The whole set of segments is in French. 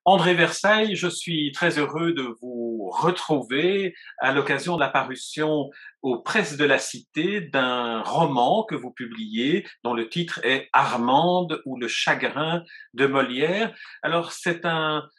André Versailles, je suis très heureux de vous retrouver à l'occasion de la parution aux Presses de la Cité d'un roman que vous publiez, dont le titre est Armande ou le chagrin de Molière. Alors, c'est un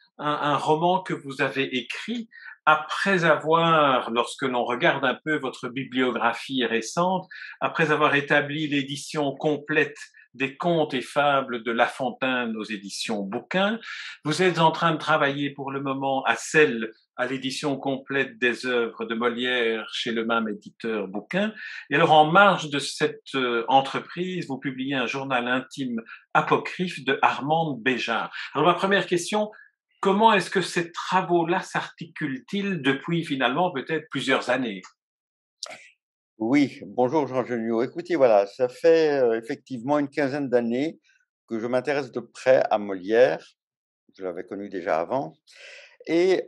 roman que vous avez écrit après avoir, lorsque l'on regarde un peu votre bibliographie récente, après avoir établi l'édition complète des contes et fables de La Fontaine aux éditions Bouquin. Vous êtes en train de travailler pour le moment à l'édition complète des œuvres de Molière chez le même éditeur Bouquin. Et alors, en marge de cette entreprise, vous publiez un journal intime apocryphe de Armande Béjart. Alors, ma première question, comment est-ce que ces travaux-là s'articulent-ils depuis finalement peut-être plusieurs années? Oui, bonjour Jean Geniot. Écoutez, voilà, ça fait effectivement une quinzaine d'années que je m'intéresse de près à Molière. Je l'avais connu déjà avant. Et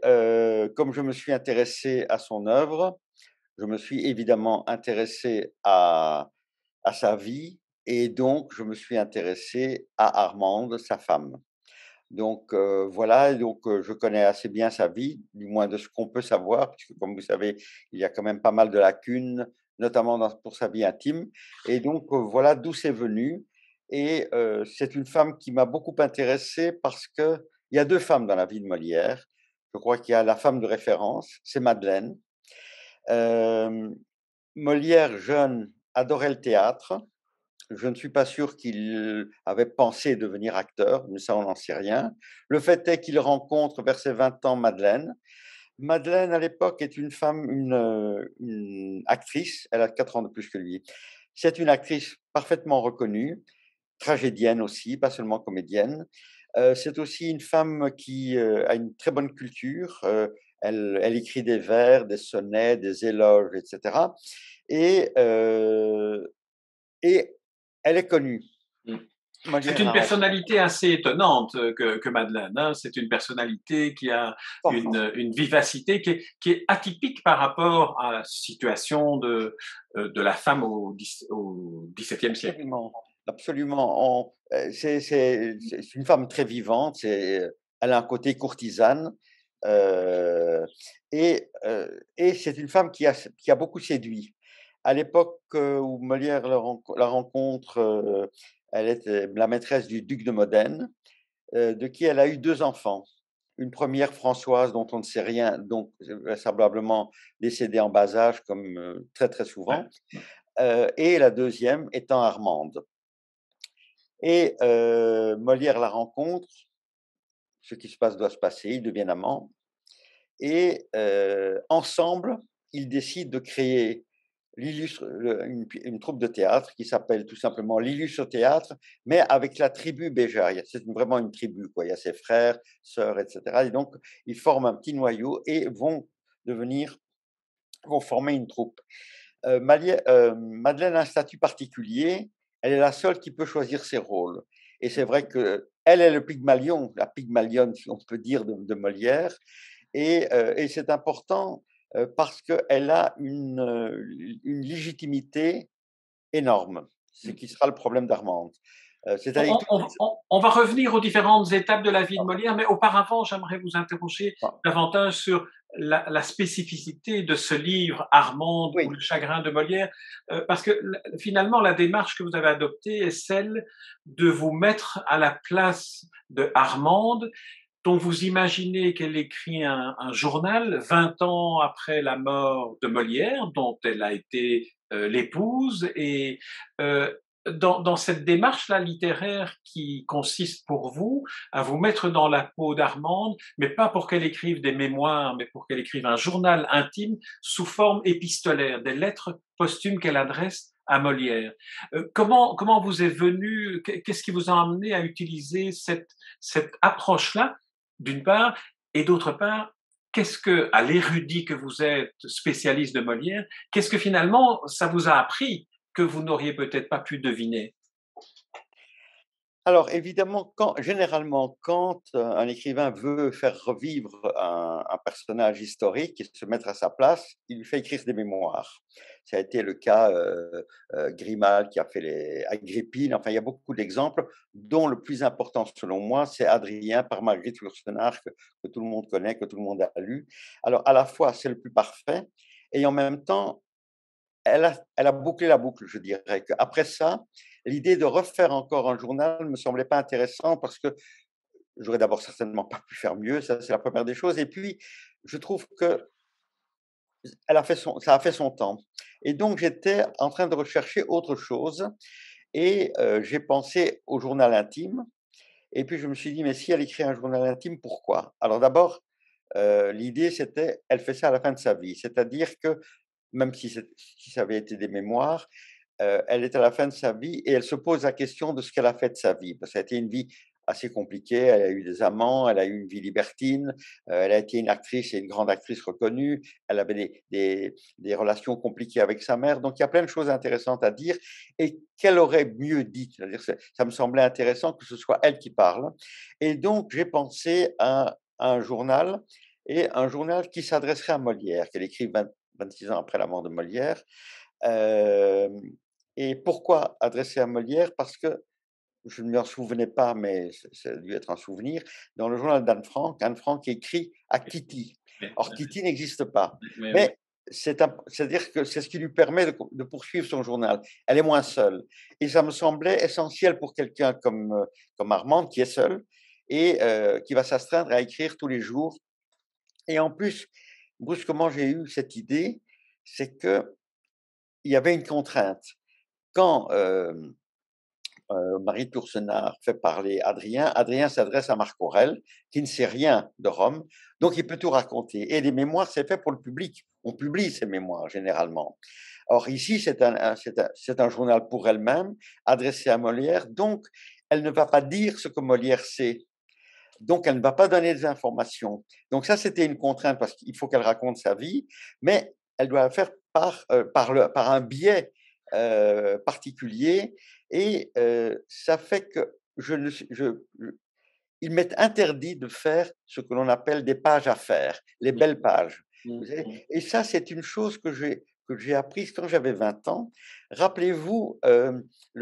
comme je me suis intéressé à son œuvre, je me suis évidemment intéressé à sa vie et donc je me suis intéressé à Armande, sa femme. Donc voilà, donc je connais assez bien sa vie, du moins de ce qu'on peut savoir, puisque comme vous savez, il y a quand même pas mal de lacunes, notamment pour sa vie intime. Et donc voilà d'où c'est venu. Et c'est une femme qui m'a beaucoup intéressé parce que il y a 2 femmes dans la vie de Molière. Je crois qu'il y a la femme de référence, c'est Madeleine. Hem, Molière, jeune, adorait le théâtre. Je ne suis pas sûr qu'il avait pensé devenir acteur, mais ça, on n'en sait rien. Le fait est qu'il rencontre vers ses 20 ans Madeleine. Madeleine, à l'époque, est une actrice, elle a 4 ans de plus que lui. C'est une actrice parfaitement reconnue, tragédienne aussi, pas seulement comédienne. C'est aussi une femme qui, a une très bonne culture, elle écrit des vers, des sonnets, des éloges et cetera et elle est connue. C'est Molière une la rencontre. personnalité assez étonnante que Madeleine. Hein. C'est une personnalité qui a Fort. une vivacité qui est atypique par rapport à la situation de la femme au XVIIe siècle. Absolument, absolument. C'est une femme très vivante, elle a un côté courtisane, heu et c'est une femme qui a beaucoup séduit. À l'époque, où Molière la rencontre, elle était la maîtresse du duc de Modène, de qui elle a eu 2 enfants. Une première Françoise dont on ne sait rien, donc vraisemblablement décédée en bas âge comme, très, très Ouais. souvent, et la deuxième étant Armande. Et Molière la rencontre, ce qui se passe doit se passer, ils deviennent amants et ensemble, ils décident de créer une troupe de théâtre qui s'appelle tout simplement l'Illustre Théâtre, mais avec la tribu Béjart. Vraiment une tribu, quoi. Il y a ses frères, sœurs, et cetera et donc ils forment un petit noyau et devenir vont former une troupe. Madeleine a un statut particulier, elle est la seule qui peut choisir ses rôles et c'est vrai qu'elle est le Pygmalion, la Pygmalion, si on peut dire, de Molière et c'est important, parce qu'elle a une légitimité énorme, ce qui sera le problème d'Armande. C'est-à-dire que On va revenir aux différentes étapes de la vie de Molière, mais auparavant, j'aimerais vous interroger davantage sur la spécificité de ce livre, Armande ou oui, le chagrin de Molière, parce que finalement, la démarche que vous avez adoptée est celle de vous mettre à la place de Armande, dont vous imaginez qu'elle écrit un journal 20 ans après la mort de Molière, dont elle a été l'épouse, et euh, dans cette démarche-là littéraire qui consiste pour vous à vous mettre dans la peau d'Armande, mais pas pour qu'elle écrive des mémoires, mais pour qu'elle écrive un journal intime sous forme épistolaire, des lettres posthumes qu'elle adresse à Molière. Comment vous est venu, qu'est-ce qui vous a amené à utiliser cette approche-là, d'une part, et d'autre part, qu'est-ce que, à l'érudit que vous êtes, spécialiste de Molière, qu'est-ce que finalement ça vous a appris que vous n'auriez peut-être pas pu deviner? Alors évidemment, généralement, quand un écrivain veut faire revivre un personnage historique et se mettre à sa place, il lui fait écrire des mémoires. Ça a été le cas, Grimal qui a fait les Agrippine, enfin il y a beaucoup d'exemples, dont le plus important selon moi, c'est Adrien par Marguerite Yourcenar que tout le monde connaît, que tout le monde a lu. Alors à la fois, c'est le plus parfait et en même temps, elle a bouclé la boucle, je dirais qu'après ça, l'idée de refaire encore un journal me semblait pas intéressant parce que j'aurais d'abord certainement pas pu faire mieux, ça c'est la première des choses et puis je trouve que elle a fait son ça a fait son temps et donc j'étais en train de rechercher autre chose et j'ai pensé au journal intime et puis je me suis dit: «Mais si elle écrit un journal intime, pourquoi?» Alors d'abord, l'idée c'était, elle fait ça à la fin de sa vie, c'est-à-dire que même si ça avait été des mémoires, elle est à la fin de sa vie et elle se pose la question de ce qu'elle a fait de sa vie. Parce que ça a été une vie assez compliquée. Elle a eu des amants, elle a eu une vie libertine, elle a été une actrice et une grande actrice reconnue. Elle avait des relations compliquées avec sa mère. Donc il y a plein de choses intéressantes à dire et qu'elle aurait mieux dit. C'est-à-dire, ça me semblait intéressant que ce soit elle qui parle. Et donc j'ai pensé à un journal et un journal qui s'adresserait à Molière, qu'elle écrit 26 ans après la mort de Molière. Hem Et pourquoi adressé à Molière? Parce que je ne m'en souvenais pas, mais ça a dû être un souvenir. Dans le journal Anne Frank écrit à Kitty. Oui, Or Kitty n'existe pas, oui, oui. mais c'est-à-dire que c'est ce qui lui permet de poursuivre son journal. Elle est moins seule et ça me semblait essentiel pour quelqu'un comme Armande qui est seule et qui va s'astreindre à écrire tous les jours et en plus, brusquement, j'ai eu cette idée, c'est qu'il y avait une contrainte. Quand, Marie Toursenard fait parler Adrien, Adrien s'adresse à Marc Aurèle, qui ne sait rien de Rome, donc il peut tout raconter et les mémoires, c'est fait pour le public. On publie ces mémoires généralement. Or ici, c'est un journal pour elle-même, adressé à Molière, donc elle ne va pas dire ce que Molière sait, donc elle ne va pas donner des informations. Donc ça, c'était une contrainte parce qu'il faut qu'elle raconte sa vie, mais elle doit le faire par un biais, particulier et ça fait que je ne suis je il m'est interdit de faire ce que l'on appelle des pages à faire, les Mmh, belles pages. mmh, Vous savez? mmh. Et ça, c'est une chose que j'ai apprise quand j'avais 20 ans. Rappelez-vous,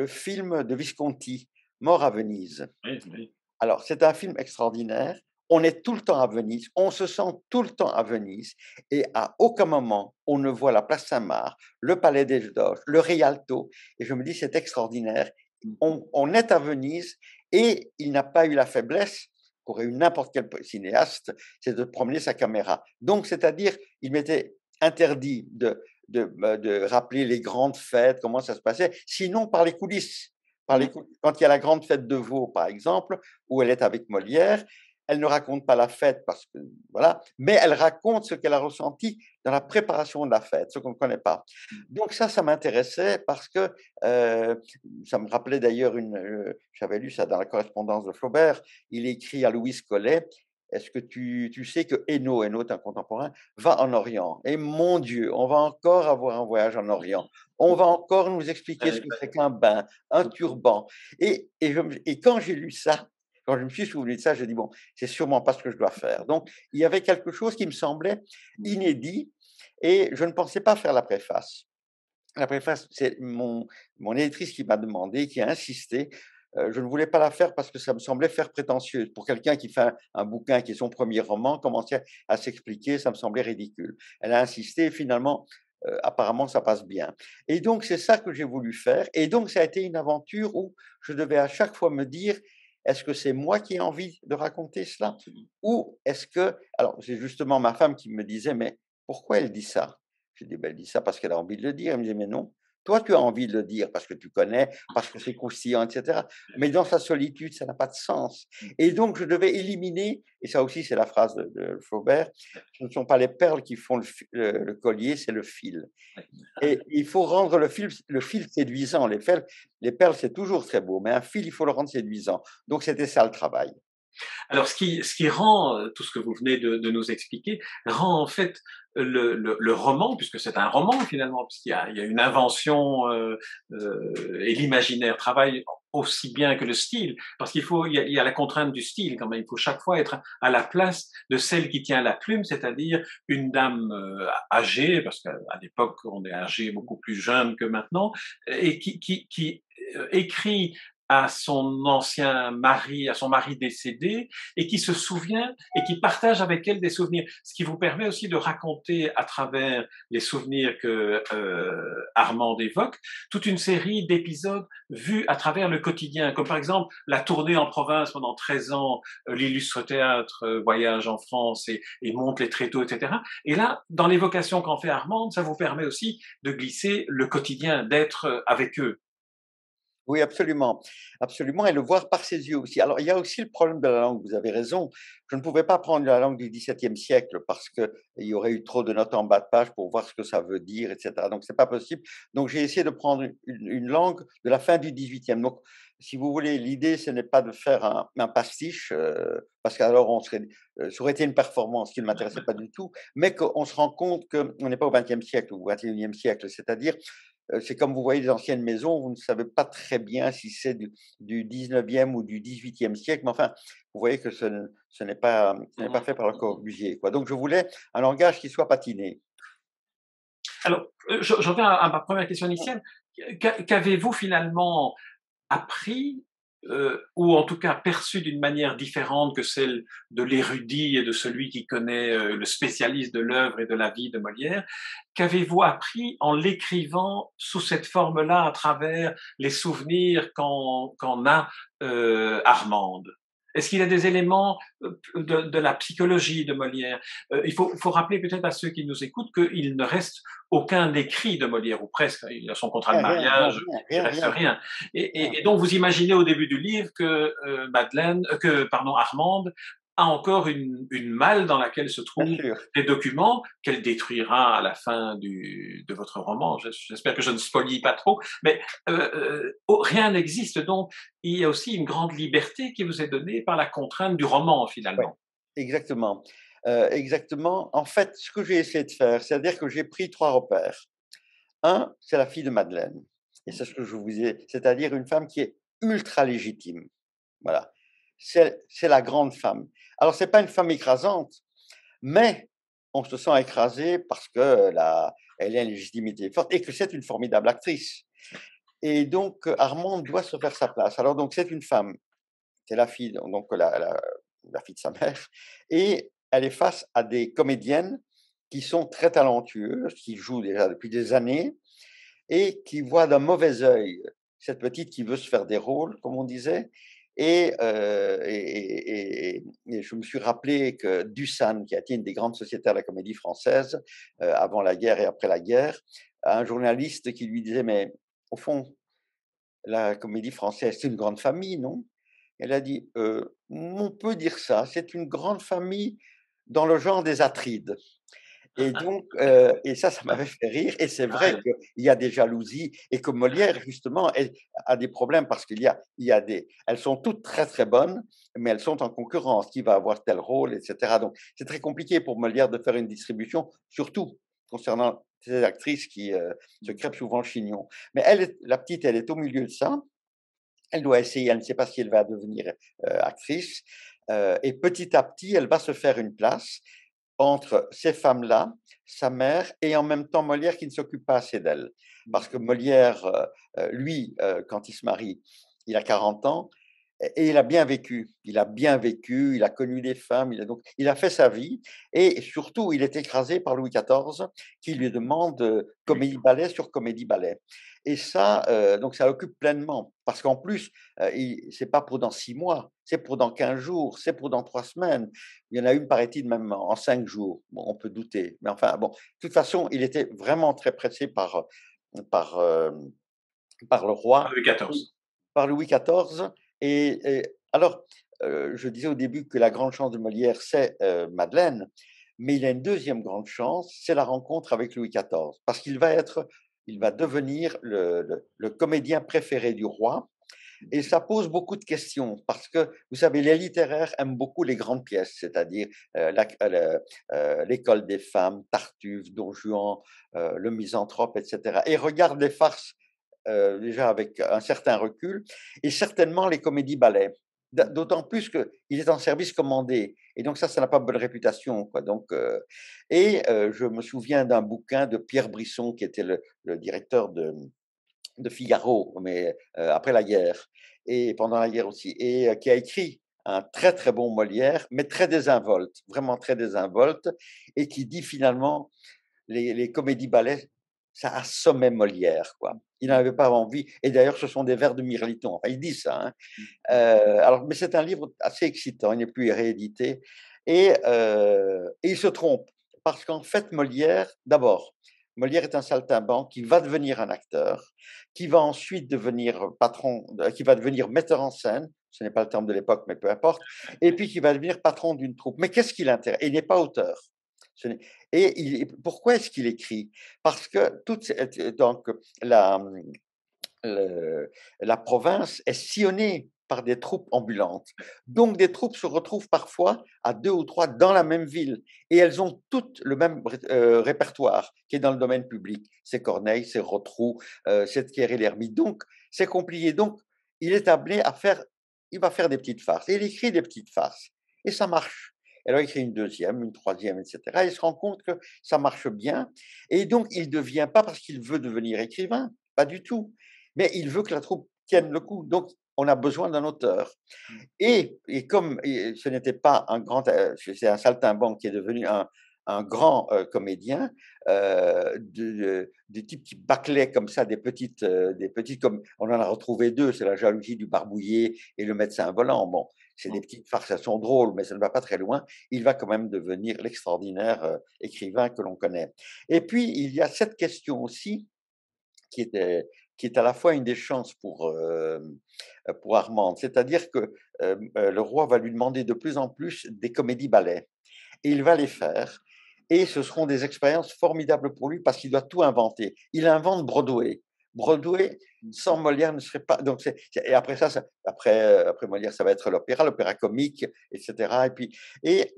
le film de Visconti, Mort à Venise. Oui, oui. Alors, c'est un film extraordinaire. On est tout le temps à Venise, on se sent tout le temps à Venise et à aucun moment on ne voit la place Saint-Marc, le palais des Doges, le Rialto et je me dis: «C'est extraordinaire». Mmh. On est à Venise et il n'a pas eu la faiblesse qu'aurait eu n'importe quel cinéaste, c'est de promener sa caméra. Donc c'est-à-dire, il m'était interdit de rappeler les grandes fêtes, comment ça se passait, sinon par les coulisses. Mmh. Quand il y a la grande fête de Vaux, par exemple, où elle est avec Molière, elle ne raconte pas la fête parce que voilà, mais elle raconte ce qu'elle a ressenti dans la préparation de la fête, ce qu'on ne connaît pas. Donc ça m'intéressait parce que, ça me rappelait d'ailleurs j'avais lu ça dans la correspondance de Flaubert, il écrit à Louise Collet: «Est-ce que tu sais que Hainaut est un contemporain, va en Orient et mon Dieu, on va encore avoir un voyage en Orient. On va encore nous expliquer ce Ouais, que c'est qu'un bain, un turban» et quand j'ai lu ça, quand je me suis souvenu de ça, j'ai dit: «Bon, c'est sûrement pas ce que je dois faire». Donc il y avait quelque chose qui me semblait inédit et je ne pensais pas faire la préface. La préface, c'est mon éditrice qui m'a demandé, qui a insisté. Je ne voulais pas la faire parce que ça me semblait faire prétentieux. Pour quelqu'un qui fait un bouquin qui est son premier roman, commencer à s'expliquer, ça me semblait ridicule. Elle a insisté et finalement, apparemment, ça passe bien. Et donc, c'est ça que j'ai voulu faire. Et donc, ça a été une aventure où je devais à chaque fois me dire: «Est-ce que c'est moi qui ai envie de raconter cela? Ou est-ce que» alors, c'est justement ma femme qui me disait: «Mais pourquoi elle dit ça?» J'ai dit: «Ben, elle dit ça parce qu'elle a envie de le dire». Elle me dit: «Mais non, toi, tu as envie de le dire parce que tu connais, parce que c'est croustillant et cetera. Mais dans sa solitude, ça n'a pas de sens» et donc je devais éliminer et ça aussi, c'est la phrase de Flaubert: «Ce ne sont pas les perles qui font le collier, c'est le fil» et il faut rendre le fil séduisant. Les perles, c'est toujours très beau, mais un fil, il faut le rendre séduisant. Donc c'était ça le travail. Alors, ce qui rend tout ce que vous venez de nous expliquer, rend en fait le roman, puisque c'est un roman finalement, puisqu'il y a une invention et l'imaginaire travaillent aussi bien que le style, parce il y a la contrainte du style quand même. Il faut chaque fois être à la place de celle qui tient la plume, c'est-à-dire une dame âgée, parce qu'à l'époque on est âgé beaucoup plus jeune que maintenant, et qui écrit à son ancien mari, à son mari décédé, et qui se souvient et qui partage avec elle des souvenirs. Ce qui vous permet aussi de raconter à travers les souvenirs que Armande évoque, toute une série d'épisodes vus à travers le quotidien, comme par exemple la tournée en province pendant 13 ans, l'illustre théâtre voyage en France et monte les tréteaux, etc. Et là, dans l'évocation qu'en fait Armande, ça vous permet aussi de glisser le quotidien, d'être avec eux. Oui, absolument, absolument, et le voir par ses yeux aussi. Alors, il y a aussi le problème de la langue, vous avez raison. Je ne pouvais pas prendre la langue du XVIIe siècle parce qu'il y aurait eu trop de notes en bas de page pour voir ce que ça veut dire, etc. Donc, c'est pas possible. Donc, j'ai essayé de prendre une langue de la fin du XVIIIe. Donc, si vous voulez, l'idée, ce n'est pas de faire un pastiche, parce qu'alors ça aurait été une performance qui ne m'intéressait pas du tout, mais qu'on se rend compte qu'on n'est pas au XXe siècle ou au XXIe siècle, c'est-à-dire c'est comme vous voyez les anciennes maisons, vous ne savez pas très bien si c'est du 19e ou du 18e siècle, mais enfin, vous voyez que ce n'est pas fait par le Corbusier, quoi. Donc je voulais un langage qui soit patiné. Alors, j'en viens à ma première question initiale. Qu'avez-vous finalement appris, ou en tout cas perçu d'une manière différente que celle de l'érudit et de celui qui connaît le spécialiste de l'œuvre et de la vie de Molière? Qu'avez-vous appris en l'écrivant sous cette forme-là, à travers les souvenirs qu'en a Armande? Est-ce qu'il y a des éléments de la psychologie de Molière? Il faut rappeler peut-être à ceux qui nous écoutent qu'il ne reste aucun écrit de Molière, ou presque. Il a son contrat de Rien, rien, non, mariage, rien, il rien, reste rien, rien. rien, Et donc vous imaginez au début du livre que Armande a encore une malle dans laquelle se bien trouvent sûr. des documents qu'elle détruira à la fin de votre roman. J'espère que je ne spoilie pas trop, mais rien n'existe. Donc il y a aussi une grande liberté qui vous est donnée par la contrainte du roman Ouais, finalement. exactement. Exactement. En fait, ce que j'ai essayé de faire, c'est-à-dire que j'ai pris 3 repères. Un, c'est la fille de Madeleine, et c'est ce que je vous ai, c'est-à-dire une femme qui est ultra légitime. Voilà. C'est la grande femme. Alors c'est pas une femme écrasante, mais on se sent écrasé parce que elle a une légitimité forte et que c'est une formidable actrice. Et donc Armande doit se faire sa place. Alors donc c'est une femme, c'est la fille, donc la fille de sa mère, et elle est face à des comédiennes qui sont très talentueuses, qui jouent déjà depuis des années et qui voient d'un mauvais œil cette petite qui veut se faire des rôles, comme on disait. Et je me suis rappelé que Dusan, qui a été une des grandes sociétaires de la comédie française, avant la guerre et après la guerre, a un journaliste qui lui disait: «Mais au fond, la comédie française, c'est une grande famille, non?» Elle a dit: On peut dire ça, c'est une grande famille dans le genre des Atrides.» Et donc et ça m'avait fait rire, et c'est vrai Ouais, qu'il y a des jalousies et que Molière justement elle a des problèmes parce il y a des elles sont toutes très, très bonnes, mais elles sont en concurrence. Qui va avoir tel rôle, et cetera. Donc c'est très compliqué pour Molière de faire une distribution, surtout concernant ces actrices qui, se crêpent souvent le chignon. Mais la petite, elle est au milieu de ça. Elle doit essayer, elle ne sait pas si elle va devenir, actrice, et petit à petit, elle va se faire une place entre ces femmes-là, sa mère et en même temps Molière qui ne s'occupe pas assez d'elle. Parce que Molière, lui, quand il se marie, il a 40 ans et il a bien vécu. Il a bien vécu, il a connu des femmes, il a fait sa vie, et surtout il est écrasé par Louis XIV qui lui demande, comédie-ballet sur comédie-ballet, et ça, donc ça l'occupe pleinement parce qu'en plus, c'est pas pour dans 6 mois, c'est pour dans 15 jours, c'est pour dans 3 semaines. Il y en a une, paraît-il, même en 5 jours. Bon, on peut douter, mais enfin bon, de toute façon, il était vraiment très pressé par, par le roi, Louis XIV. par Louis XIV. Et alors, je disais au début que la grande chance de Molière, c'est, Madeleine, mais il a une deuxième grande chance, c'est la rencontre avec Louis XIV. Parce qu'il va devenir le comédien préféré du roi, et ça pose beaucoup de questions parce que, vous savez, les littéraires aiment beaucoup les grandes pièces, c'est-à-dire, L'école des femmes, Tartuffe, Don Juan, Le Misanthrope, et cetera, et regardent les farces déjà avec un certain recul, et certainement les comédies-ballets. D'autant plus qu'il est en service commandé, et donc ça n'a pas bonne réputation, quoi. Donc, je me souviens d'un bouquin de Pierre Brisson, qui était le directeur de Figaro, mais après la guerre, et pendant la guerre aussi, et qui a écrit un très très bon Molière, mais très désinvolte, vraiment très désinvolte, et qui dit finalement les comédies-ballets, ça assommait Molière, quoi. Il n'en avait pas envie. Et d'ailleurs, ce sont des vers de Mirliton. Enfin, il dit ça, hein. Alors, mais c'est un livre assez excitant. Il n'est plus réédité. Et il se trompe. Parce qu'en fait, Molière, d'abord, Molière est un saltimbanque qui va devenir un acteur, qui va ensuite devenir patron, qui va devenir metteur en scène. Ce n'est pas le terme de l'époque, mais peu importe. Et puis qui va devenir patron d'une troupe. Mais qu'est-ce qui l'intéresse? Il n'est pas auteur. Pourquoi est-ce qu'il écrit? Parce que donc la province est sillonnée par des troupes ambulantes. Donc des troupes se retrouvent parfois à 2 ou 3 dans la même ville, et elles ont toutes le même répertoire qui est dans le domaine public. C'est Corneille, c'est Rotrou, c'est Thierry Lhermitte. Donc c'est compliqué. Donc il va faire des petites farces. Et il écrit des petites farces. Et ça marche. Alors, il écrit une deuxième, une troisième, etc. Il se rend compte que ça marche bien. Et donc, il ne devient pas parce qu'il veut devenir écrivain, pas du tout. Mais il veut que la troupe tienne le coup. Donc, on a besoin d'un auteur. Et comme ce n'était pas un grand, c'est un saltimbanque qui est devenu un grand comédien, des types qui bâclaient comme ça des petites, comme on en a retrouvé deux, c'est la jalousie du barbouillé et le médecin volant. Bon, c'est des petites farces, elles sont drôles, mais ça ne va pas très loin. Il va quand même devenir l'extraordinaire écrivain que l'on connaît. Et puis, il y a cette question aussi qui est, qui est à la fois une des chances pour Armande, c'est-à-dire que le roi va lui demander de plus en plus des comédies-ballets, et il va les faire, et ce seront des expériences formidables pour lui parce qu'il doit tout inventer. Il invente Broadway. Broadway, sans Molière, ne serait pas. Donc et après ça, après Molière, ça va être l'opéra comique, etc. Et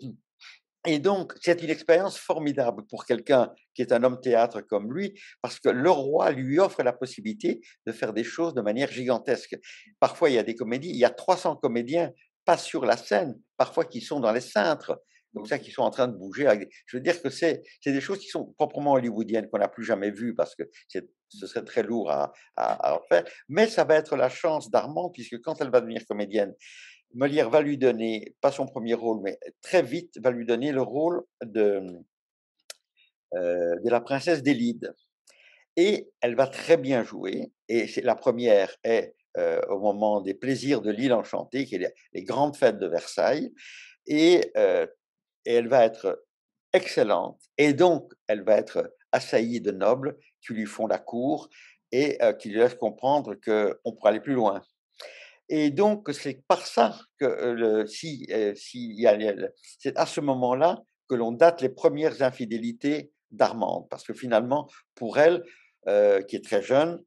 et donc, c'est une expérience formidable pour quelqu'un qui est un homme théâtre comme lui, parce que le roi lui offre la possibilité de faire des choses de manière gigantesque. Parfois, il y a des comédies, il y a 300 comédiens, pas sur la scène, parfois qui sont dans les cintres, donc ça, qui sont en train de bouger. Je veux dire que c'est des choses qui sont proprement hollywoodiennes, qu'on n'a plus jamais vues, parce que ce serait très lourd à en faire. Mais ça va être la chance d'Armand, puisque quand elle va devenir comédienne, Molière va lui donner, pas son premier rôle, mais très vite, va lui donner le rôle de la princesse d'Élide. Et elle va très bien jouer. Et la première est au moment des plaisirs de l'île enchantée, qui est les grandes fêtes de Versailles. Et, euh, et elle va être excellente. Et donc, elle va être assaillie de nobles qui lui font la cour et qui lui laissent comprendre qu'on pourrait aller plus loin. Et donc, c'est par ça que si il y a c'est à ce moment-là que l'on date les premières infidélités d'Armande. Parce que finalement, pour elle, qui est très jeune,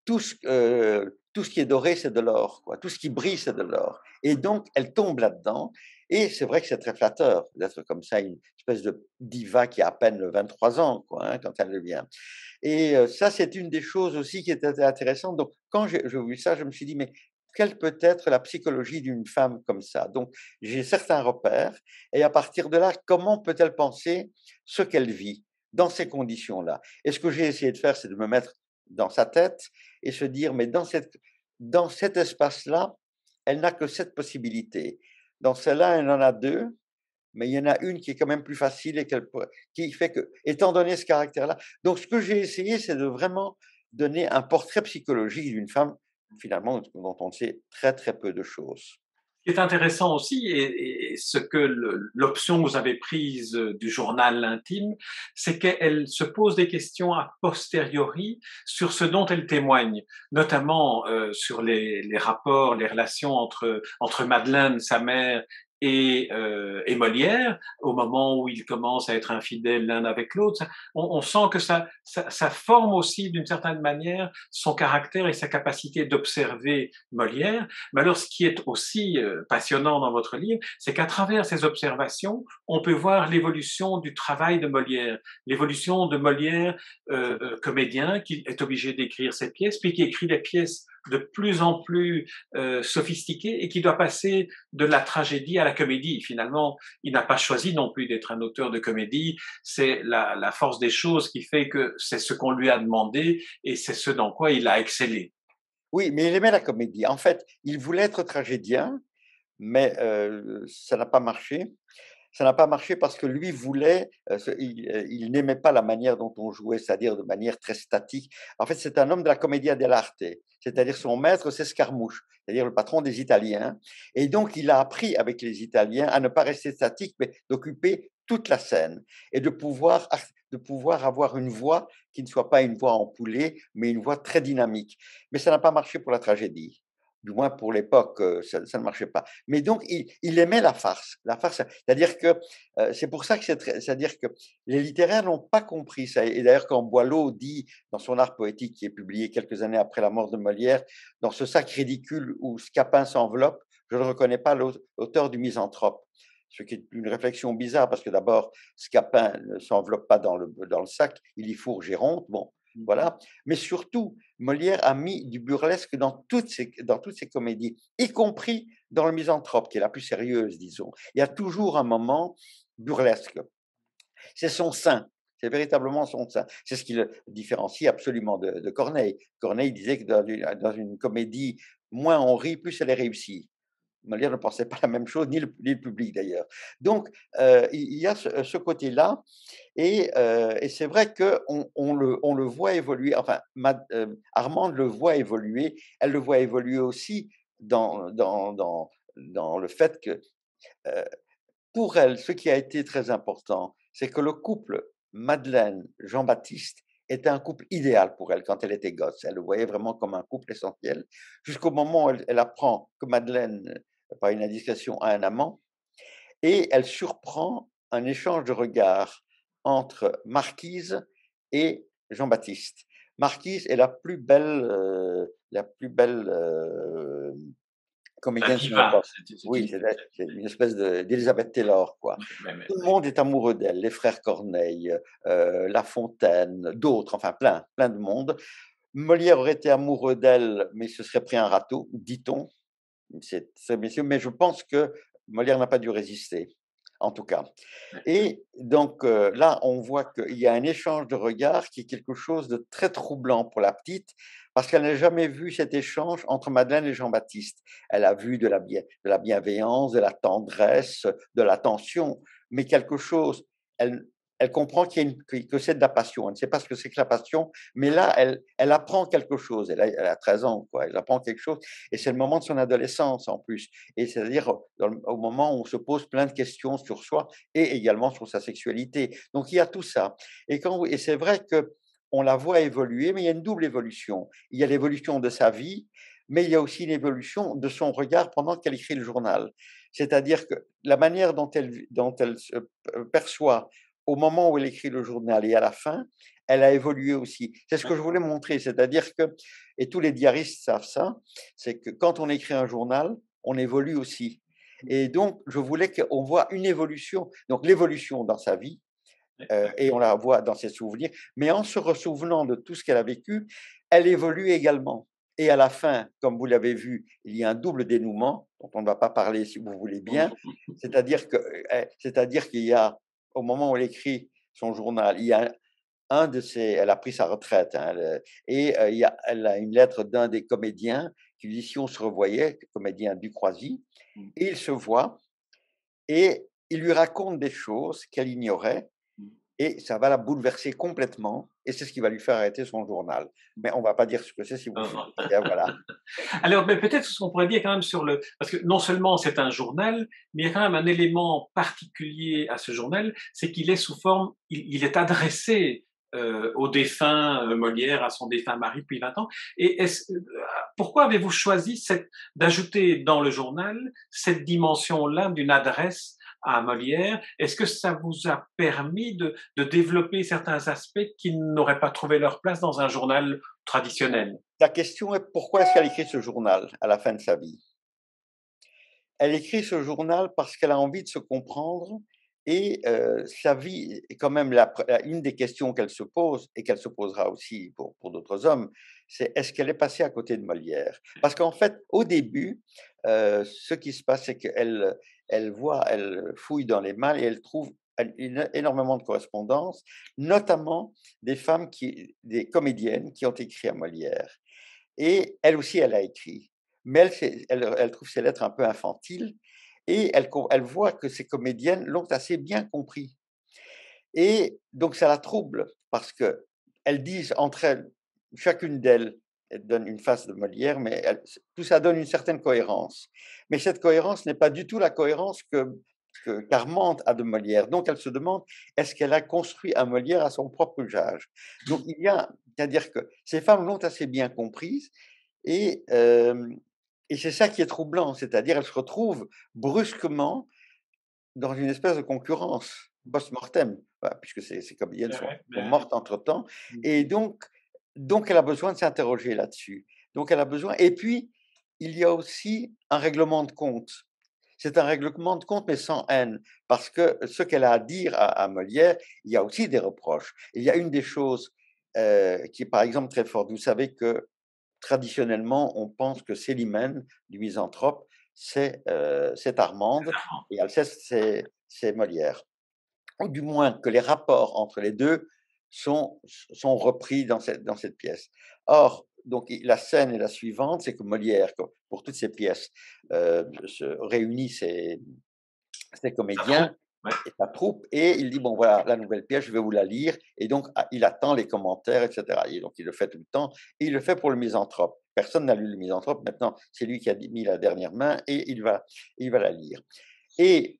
tout ce qui est doré, c'est de l'or, quoi. Tout ce qui brille, c'est de l'or. Et donc, elle tombe là-dedans. Et c'est vrai que c'est très flatteur d'être comme ça, une espèce de diva qui a à peine 23 ans, quoi, hein, quand elle devient. Et ça, c'est une des choses aussi qui était intéressante. Donc, quand j'ai vu ça, je me suis dit, mais quelle peut être la psychologie d'une femme comme ça? Donc, j'ai certains repères, et à partir de là, comment peut-elle penser ce qu'elle vit dans ces conditions-là? Et ce que j'ai essayé de faire, c'est de me mettre dans sa tête et se dire, mais dans cet espace-là, elle n'a que cette possibilité. Dans celle-là, elle en a deux, mais il y en a une qui est quand même plus facile qui fait que, étant donné ce caractère-là, donc ce que j'ai essayé, c'est de vraiment donner un portrait psychologique d'une femme, finalement, dont on sait très très peu de choses. Ce qui est intéressant aussi, et ce que l'option que vous avez prise du journal intime, c'est qu'elle se pose des questions a posteriori sur ce dont elle témoigne, notamment sur les rapports, les relations entre Madeleine, sa mère, et Molière, au moment où ils commencent à être infidèles l'un avec l'autre, on sent que ça forme aussi d'une certaine manière son caractère et sa capacité d'observer Molière. Mais alors, ce qui est aussi passionnant dans votre livre, c'est qu'à travers ces observations, on peut voir l'évolution du travail de Molière, l'évolution de Molière, comédien, qui est obligé d'écrire ses pièces, puis qui écrit des pièces de plus en plus sophistiquées et qui doit passer de la tragédie à la comédie. Finalement, il n'a pas choisi non plus d'être un auteur de comédie, c'est la force des choses qui fait que c'est ce qu'on lui a demandé et c'est ce dans quoi il a excellé. Oui, mais il aimait la comédie. En fait, il voulait être tragédien, mais ça n'a pas marché. Ça n'a pas marché parce que lui voulait, il n'aimait pas la manière dont on jouait, c'est-à-dire de manière très statique. En fait, c'est un homme de la commedia dell'arte, c'est-à-dire son maître, c'est Scarmouche, c'est-à-dire le patron des Italiens. Et donc, il a appris avec les Italiens à ne pas rester statique, mais d'occuper toute la scène et de pouvoir avoir une voix qui ne soit pas une voix empoulée, mais une voix très dynamique. Mais ça n'a pas marché pour la tragédie. Du moins pour l'époque, ça ne marchait pas. Mais donc, il aimait la farce. La farce, c'est-à-dire que c'est pour ça que c'est-à-dire que les littéraires n'ont pas compris ça. Et d'ailleurs, quand Boileau dit dans son art poétique, qui est publié quelques années après la mort de Molière, dans ce sac ridicule où Scapin s'enveloppe, je ne reconnais pas l'auteur du Misanthrope. Ce qui est une réflexion bizarre, parce que d'abord, Scapin ne s'enveloppe pas dans le sac, il y fourre Géronte. Bon, voilà. Mais surtout, Molière a mis du burlesque dans toutes ses comédies, y compris dans le Misanthrope, qui est la plus sérieuse, disons. Il y a toujours un moment burlesque. C'est son sein. C'est véritablement son sein. C'est ce qui le différencie absolument de Corneille. Corneille disait que dans une comédie, moins on rit, plus elle est réussie. Molière ne pensait pas la même chose, ni le public d'ailleurs. Donc, il y a ce côté-là, et c'est vrai on le voit évoluer, enfin, Armande le voit évoluer, elle le voit évoluer aussi dans le fait que, euh, pour elle, ce qui a été très important, c'est que le couple Madeleine-Jean-Baptiste était un couple idéal pour elle quand elle était gosse. Elle le voyait vraiment comme un couple essentiel, jusqu'au moment où elle apprend que Madeleine, par une indiscrétion, a un amant, et elle surprend un échange de regards entre Marquise et Jean-Baptiste. Marquise est la plus belle La comédienne de son diva, époque. Oui, c'est une espèce d'Elizabeth Taylor, quoi. mais Tout le monde est amoureux d'elle, les frères Corneille, La Fontaine, d'autres, enfin plein de monde. Molière aurait été amoureux d'elle, mais il se serait pris un râteau, dit-on. Mais je pense que Molière n'a pas dû résister, en tout cas. Et donc là, on voit qu'il y a un échange de regards qui est quelque chose de très troublant pour la petite, parce qu'elle n'a jamais vu cet échange entre Madeleine et Jean-Baptiste. Elle a vu de la bienveillance, de la tendresse, de l'attention, mais quelque chose, elle, elle comprend que c'est de la passion. Elle ne sait pas ce que c'est que la passion, mais là, elle apprend quelque chose. Elle a 13 ans, quoi. Elle apprend quelque chose, et c'est le moment de son adolescence en plus. Et c'est-à-dire au moment où on se pose plein de questions sur soi et également sur sa sexualité. Donc il y a tout ça. Et c'est vrai que on la voit évoluer, mais il y a une double évolution. Il y a l'évolution de sa vie, mais il y a aussi une évolution de son regard pendant qu'elle écrit le journal. C'est-à-dire que la manière dont elle se perçoit au moment où elle écrit le journal et à la fin, elle a évolué aussi. C'est ce que je voulais montrer, c'est-à-dire que, et tous les diaristes savent ça, c'est que quand on écrit un journal, on évolue aussi. Et donc, je voulais qu'on voit une évolution, donc l'évolution dans sa vie, et on la voit dans ses souvenirs, mais en se ressouvenant de tout ce qu'elle a vécu, elle évolue également. Et à la fin, comme vous l'avez vu, il y a un double dénouement, dont on ne va pas parler si vous voulez bien, c'est-à-dire qu'il y a, au moment où elle écrit son journal, il y a elle a pris sa retraite, hein, elle a une lettre d'un des comédiens qui lui dit si on se revoyait, le comédien Ducroisy, et ils se voient, et il lui raconte des choses qu'elle ignorait, et ça va la bouleverser complètement, et c'est ce qui va lui faire arrêter son journal. Mais on ne va pas dire ce que c'est si vous voulez. Voilà. Alors, mais peut-être ce qu'on pourrait dire quand même sur le, parce que non seulement c'est un journal, mais il y a quand même un élément particulier à ce journal, c'est qu'il est sous forme, il est adressé au défunt Molière, à son défunt mari depuis 20 ans. Et pourquoi avez-vous choisi d'ajouter dans le journal cette dimension-là d'une adresse à Molière? Est-ce que ça vous a permis de développer certains aspects qui n'auraient pas trouvé leur place dans un journal traditionnel? La question est pourquoi est-ce qu'elle écrit ce journal à la fin de sa vie? Elle écrit ce journal parce qu'elle a envie de se comprendre et sa vie est quand même une des questions qu'elle se pose et qu'elle se posera aussi pour d'autres hommes, c'est est-ce qu'elle est passée à côté de Molière? Parce qu'en fait, au début, ce qui se passe, c'est elle fouille dans les mails et elle trouve énormément de correspondances, notamment des comédiennes qui ont écrit à Molière. Et elle aussi, elle a écrit. Mais elle trouve ces lettres un peu infantiles et elle voit que ces comédiennes l'ont assez bien compris. Et donc ça la trouble parce qu'elles disent entre elles, chacune d'elles, elle donne une face de Molière, mais tout ça donne une certaine cohérence. Mais cette cohérence n'est pas du tout la cohérence qu'Armande a de Molière. Donc elle se demande, est-ce qu'elle a construit un Molière à son propre usage? Donc c'est-à-dire que ces femmes l'ont assez bien comprise et, et c'est ça qui est troublant, c'est-à-dire elles se retrouvent brusquement dans une espèce de concurrence post-mortem, voilà, puisque ces comédiennes sont mortes entre-temps et donc elle a besoin de s'interroger là-dessus. Donc elle a besoin et puis, il y a aussi un règlement de compte. C'est un règlement de compte, mais sans haine, parce que ce qu'elle a à dire à Molière, il y a aussi des reproches. Il y a une des choses, qui est par exemple très forte. Vous savez que traditionnellement, on pense que Célimène, du Misanthrope, c'est Armande et Alceste, c'est Molière. Ou du moins que les rapports entre les 2 sont repris dans cette pièce. Or, donc la scène est la suivante, c'est que Molière, pour toutes ces pièces, se réunit ses Ça trouve, comédiens ouais. et sa troupe et il dit: «Bon voilà, la nouvelle pièce, je vais vous la lire» et donc il attend les commentaires et cetera et donc il le fait tout le temps et il le fait pour le Misanthrope. Personne n'a lu le Misanthrope, maintenant c'est lui qui a mis la dernière main et il va la lire et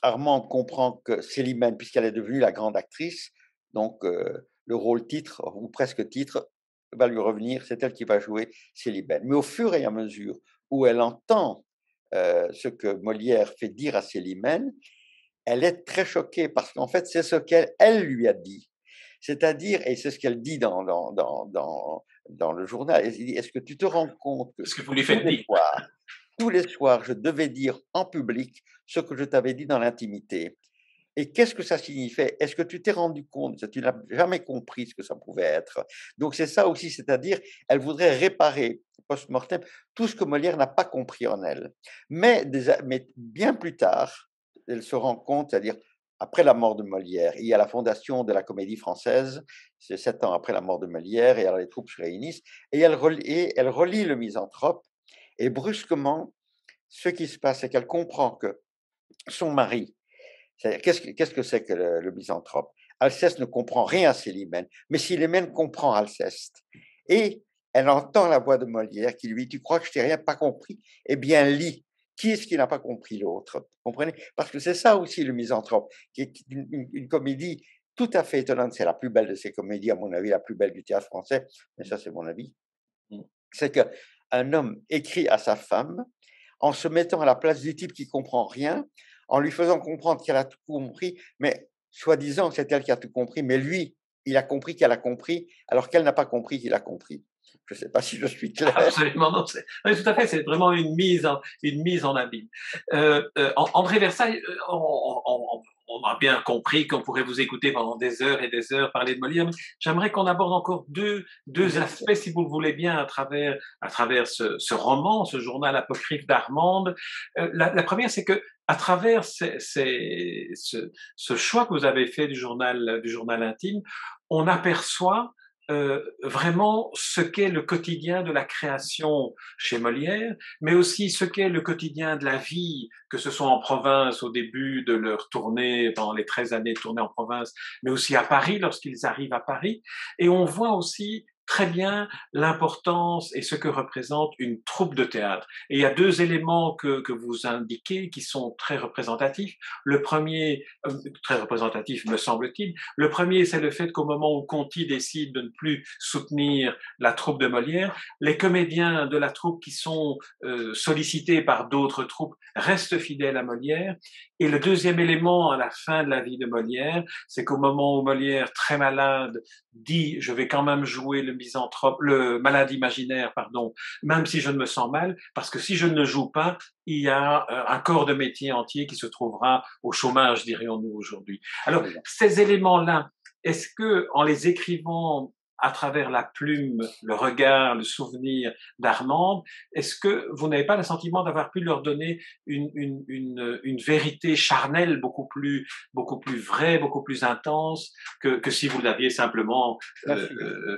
Armande comprend que Célimène, puisqu'elle est devenue la grande actrice, donc le rôle titre ou presque titre va lui revenir, c'est elle qui va jouer Célimène. Mais au fur et à mesure où elle entend, ce que Molière fait dire à Célimène, elle est très choquée parce qu'en fait, c'est ce qu'elle lui a dit. C'est-à-dire et c'est ce qu'elle dit dans le journal, elle dit: «Est-ce que tu te rends compte que Ce que vous lui tous faites les dire. soirs tous les soirs, je devais dire en public ce que je t'avais dit dans l'intimité. Et qu'est-ce que ça signifiait? Est-ce que tu t'es rendu compte? Tu n'as jamais compris ce que ça pouvait être. Donc c'est ça aussi, c'est-à-dire, elle voudrait réparer post-mortem tout ce que Molière n'a pas compris en elle. Mais bien plus tard, elle se rend compte, c'est-à-dire après la mort de Molière, il y a la fondation de la Comédie Française, c'est 7 ans après la mort de Molière, et alors les troupes se réunissent, et elle relit le Misanthrope, et brusquement, ce qui se passe, c'est qu'elle comprend que son mari, qu'est-ce que c'est que le misanthrope? Alceste ne comprend rien à Célimène, mais Célimène comprend Alceste. Et elle entend la voix de Molière qui lui dit: «Tu crois que je t'ai rien pas compris? Eh bien, lis. Qui est-ce qui n'a pas compris l'autre?» Comprenez? Parce que c'est ça aussi le misanthrope, qui est une comédie tout à fait étonnante. C'est la plus belle de ces comédies, à mon avis, la plus belle du théâtre français, mais ça, c'est mon avis. C'est qu'un homme écrit à sa femme en se mettant à la place du type qui comprend rien, en lui faisant comprendre qu'elle a tout compris, mais soi-disant, c'est elle qui a tout compris, mais lui, il a compris qu'elle a compris, alors qu'elle n'a pas compris qu'il a compris. Je ne sais pas si je suis clair. Absolument, non, oui, tout à fait, c'est vraiment une mise en abîme. André Versailles, on a bien compris qu'on pourrait vous écouter pendant des heures et des heures parler de Molière, mais j'aimerais qu'on aborde encore deux Bien sûr. aspects, si vous le voulez bien, à travers ce roman, ce journal apocryphe d'Armande. La première, c'est que à travers ce choix que vous avez fait du journal intime, on aperçoit vraiment ce qu'est le quotidien de la création chez Molière, mais aussi ce qu'est le quotidien de la vie, que ce soit en province au début de leur tournée, pendant les 13 années de tournée en province, mais aussi à Paris, lorsqu'ils arrivent à Paris. Et on voit aussi très bien l'importance et ce que représente une troupe de théâtre. Et il y a deux éléments que vous indiquez qui sont très représentatifs. Le premier, très représentatif me semble-t-il, le premier c'est le fait qu'au moment où Conti décide de ne plus soutenir la troupe de Molière, les comédiens de la troupe qui sont sollicités par d'autres troupes restent fidèles à Molière. Et le deuxième élément à la fin de la vie de Molière, c'est qu'au moment où Molière, très malade, dit je vais quand même jouer le misanthrope, le malade imaginaire, pardon, même si je ne me sens mal, parce que si je ne joue pas, il y a un corps de métier entier qui se trouvera au chômage, dirions-nous aujourd'hui. Alors, ces éléments-là, est-ce que, en les écrivant à travers la plume, le regard, le souvenir d'Armande, est-ce que vous n'avez pas le sentiment d'avoir pu leur donner une vérité charnelle beaucoup plus vraie, beaucoup plus intense que si vous l'aviez simplement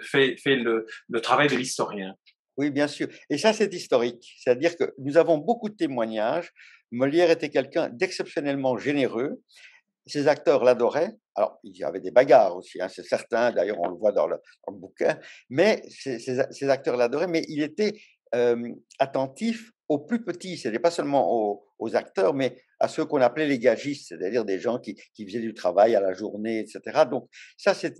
fait le travail de l'historien? Oui, bien sûr. Et ça, c'est historique. C'est-à-dire que nous avons beaucoup de témoignages. Molière était quelqu'un d'exceptionnellement généreux. Ses acteurs l'adoraient. Alors, il y avait des bagarres aussi, hein, c'est certain. D'ailleurs, on le voit dans le bouquin. Mais ces acteurs l'adoraient. Mais il était attentif aux plus petits. Ce n'était pas seulement aux acteurs, mais à ceux qu'on appelait les gagistes, c'est-à-dire des gens qui faisaient du travail à la journée, etc. Donc, ça, c'est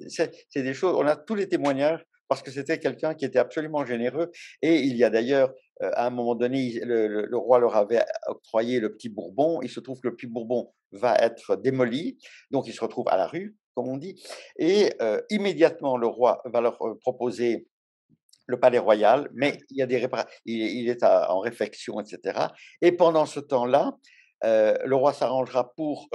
des choses. On a tous les témoignages parce que c'était quelqu'un qui était absolument généreux. Et il y a d'ailleurs, à un moment donné, le roi leur avait octroyé le Petit Bourbon. Il se trouve que le Petit Bourbon va être démoli, donc ils se retrouvent à la rue, comme on dit. Et immédiatement, le roi va leur proposer le palais royal, mais il y a il est en réfection, etc. Et pendant ce temps-là, le roi s'arrangera pour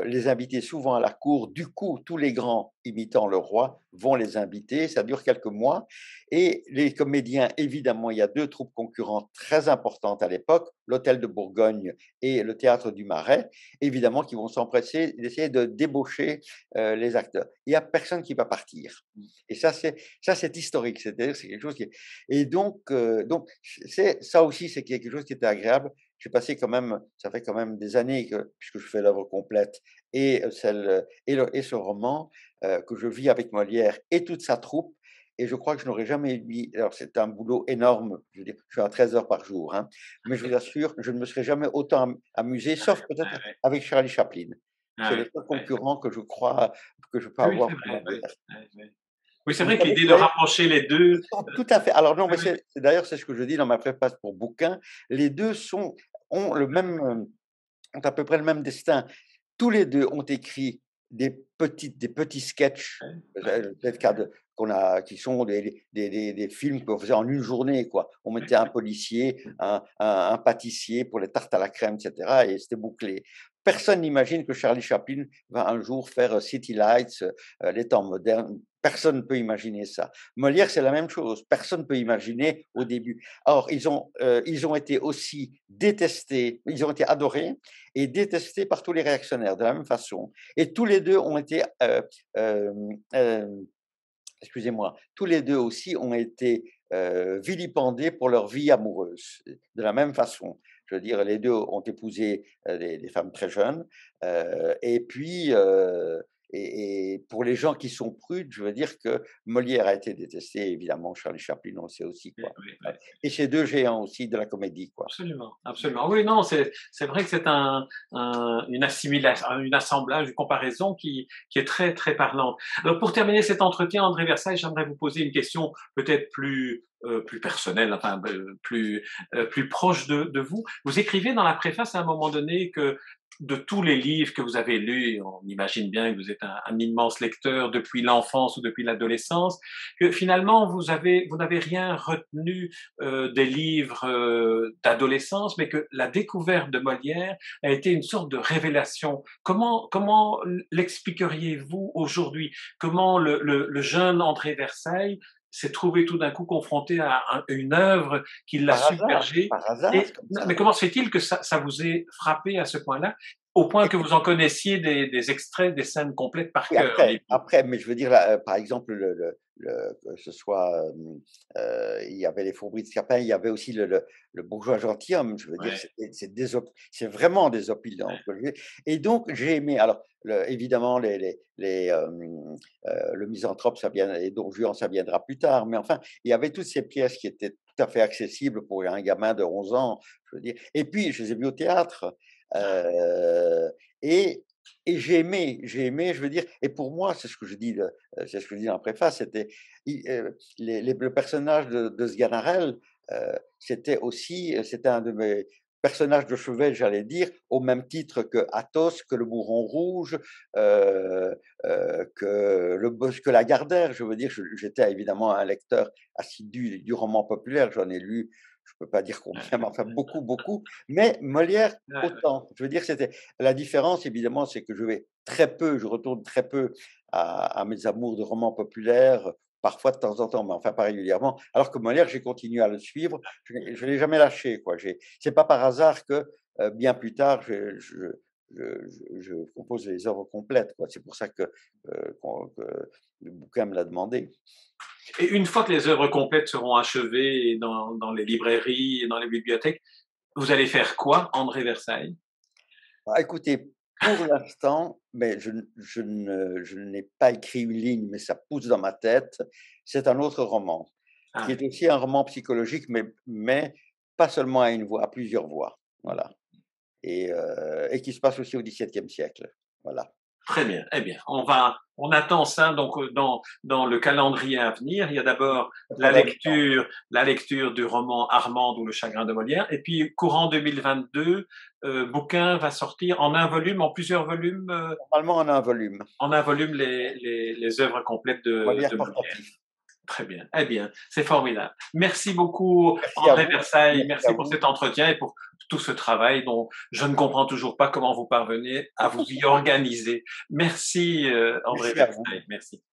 les inviter souvent à la cour. Du coup, tous les grands imitant le roi vont les inviter. Ça dure quelques mois. Et les comédiens, évidemment, il y a deux troupes concurrentes très importantes à l'époque, l'Hôtel de Bourgogne et le Théâtre du Marais, évidemment, qui vont s'empresser d'essayer de débaucher les acteurs. Il n'y a personne qui va partir. Et ça, c'est historique. C'est-à-dire, c'est quelque chose qui est... Et donc ça aussi, c'est quelque chose qui était agréable. J'ai passé quand même, ça fait quand même des années puisque je fais l'œuvre complète et et ce roman que je vis avec Molière et toute sa troupe. Et je crois que je n'aurais jamais mis. Alors c'est un boulot énorme. Je veux dire, je suis à 13 heures par jour, hein, mais je vous assure, je ne me serais jamais autant amusé, sauf peut-être avec Charlie Chaplin. C'est le seul concurrent que je crois que je peux Oui, avoir c'est pour vrai. Molière. Oui, c'est Vous vrai que savez l'idée que de rapprocher les deux. tout à fait. Alors non, Oui, mais oui, d'ailleurs c'est ce que je dis dans ma préface pour bouquin. Les deux ont le même, ont à peu près le même destin. Tous les 2 ont écrit des petits sketchs, tel cas qu'on a qui sont des films qu'on faisait en une journée, quoi. On mettait un policier, un pâtissier pour les tartes à la crème, et cetera et c'était bouclé. Personne n'imagine que Charlie Chaplin va un jour faire, City Lights, les temps modernes. Personne ne peut imaginer ça. Molière, c'est la même chose. Personne ne peut imaginer au début. Or, ils ont été aussi détestés, ils ont été adorés et détestés par tous les réactionnaires de la même façon. Et tous les 2 ont été, excusez-moi, tous les 2 aussi ont été, vilipendés pour leur vie amoureuse, de la même façon. Je veux dire, les 2 ont épousé, des femmes très jeunes, et puis, et pour les gens qui sont prudes, je veux dire que Molière a été détesté, évidemment, Charlie Chaplin, on le sait aussi, oui, quoi. oui, Ouais oui. et ces 2 géants aussi de la comédie, quoi. Absolument, absolument. Oui, non, c'est vrai que c'est une assimilation, une assemblage, une comparaison qui est très, très parlante. Alors, pour terminer cet entretien, André Versailles, j'aimerais vous poser une question peut-être plus personnelle, enfin, plus proche de vous. Vous écrivez dans la préface à un moment donné que de tous les livres que vous avez lus, on imagine bien que vous êtes un immense lecteur depuis l'enfance ou depuis l'adolescence, que finalement vous n'avez rien retenu des livres d'adolescence, mais que la découverte de Molière a été une sorte de révélation. Comment l'expliqueriez-vous aujourd'hui? Comment le jeune André Versailles s'est trouvé tout d'un coup confronté à une œuvre qui l'a submergé? Par hasard, Et, comme non, ça. mais comment se fait-il que ça vous ait frappé à ce point-là? Et au point que vous en connaissiez des extraits, des scènes complètes par oui, cœur, dites-vous. après, mais je veux dire là, par exemple, que ce soit, il y avait les Fourberies de Scapin, il y avait aussi le Bourgeois gentilhomme, je veux dire, Ouais, c'est vraiment des opulents, quoi, je veux dire et donc j'ai aimé alors évidemment le Misanthrope, ça vient et Don Juan, ça viendra plus tard, mais enfin, il y avait toutes ces pièces qui étaient tout à fait accessibles pour un gamin de 11 ans, je veux dire et puis je les ai vues au théâtre, heu et j'ai aimé, je veux dire et pour moi, c'est ce que je dis, c'est ce que je dis en préface, c'était le personnage de Sganarelle, c'était aussi, c'était un de mes personnages de chevet, j'allais dire, au même titre que Athos, que le Bourron rouge, heu que Lagardère. Je veux dire, j'étais évidemment un lecteur assidu du roman populaire, j'en ai lu, je peux pas dire combien, ouais, mais enfin beaucoup, beaucoup, mais Molière ouais, autant. Je veux dire, c'était la différence évidemment, c'est que je retourne très peu à mes amours de romans populaires, parfois de temps en temps, mais enfin pas régulièrement. Alors que Molière, j'ai continué à le suivre, je l'ai jamais lâché quoi. C'est pas par hasard que, bien plus tard, je compose les œuvres complètes quoi. C'est pour ça que le bouquin me l'a demandé. et une fois que les œuvres complètes seront achevées dans les librairies et dans les bibliothèques, vous allez faire quoi, André Versailles? Ah, écoutez, pour l'instant, mais je n'ai pas écrit une ligne, mais ça pousse dans ma tête. C'est un autre roman, qui Ah, est aussi un roman psychologique, mais pas seulement à une voix, à plusieurs voix. Voilà et qui se passe aussi au XVIIe siècle. Voilà. très bien. Eh bien, on attend ça donc dans le calendrier à venir. Il y a d'abord Ça prendra du temps. la lecture du roman Armande ou Le chagrin de Molière, et puis courant 2022, bouquin va sortir en un volume, en plusieurs volumes, Normalement, on a un volume. en un volume les œuvres complètes Molière de Molière. portatif. Très bien. Eh bien, c'est formidable. Merci beaucoup, Merci à André vous, Versailles. merci à Merci pour vous. cet entretien et pour tout ce travail dont je ne comprends toujours pas comment vous parvenez à vous y organiser. Merci, André Merci à vous. Versailles. Merci.